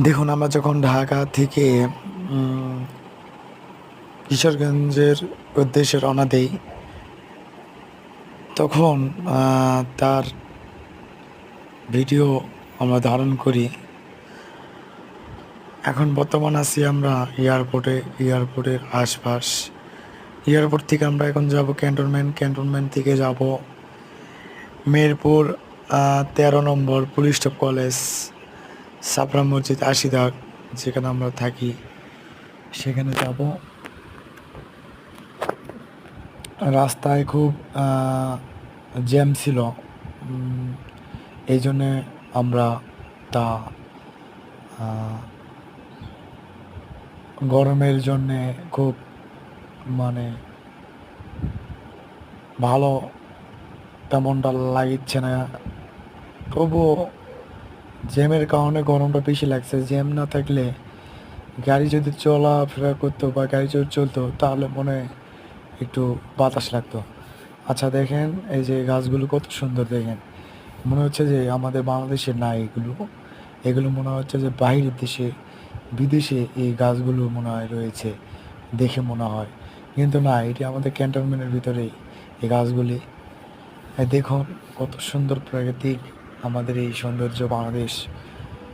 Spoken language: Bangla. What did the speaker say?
দেখুন, আমরা যখন ঢাকা থেকে কিশোরগঞ্জের উদ্দেশ্যে রওনা দেই, তখন তার ভিডিও আমরা ধারণ করি। এখন বর্তমান আছি আমরা এয়ারপোর্টের আশপাশ। এয়ারপোর্ট থেকে আমরা এখন যাব ক্যান্টনমেন্ট থেকে যাব মিরপুর 13 নম্বর পুলিশ স্টপ কলেজ, সাবরা মসজিদ, আশিদার, যেখানে আমরা থাকি সেখানে যাব। রাস্তায় খুব জ্যাম ছিল, এই জন্যে আমরা তা গরমের জন্যে খুব মানে ভালো তেমনটা লাগিচ্ছে না। তবুও জ্যামের কারণে গরমটা বেশি লাগছে। জ্যাম না থাকলে গাড়ি যদি চলাফেরা করতো বা গাড়ি যদি চলতো তাহলে মনে হয় একটু বাতাস লাগতো। আচ্ছা দেখেন, এই যে গাছগুলো কত সুন্দর দেখেন। মনে হচ্ছে যে আমাদের বাংলাদেশের না এগুলো, এগুলো মনে হচ্ছে যে বাইরের দেশে বিদেশে এই গাছগুলো মনে হয় রয়েছে, দেখে মনে হয়। কিন্তু না, এটি আমাদের ক্যান্টনমেন্টের ভিতরেই এই গাছগুলি। দেখুন কত সুন্দর প্রাকৃতিক আমাদের এই সৌন্দর্য বাংলাদেশ।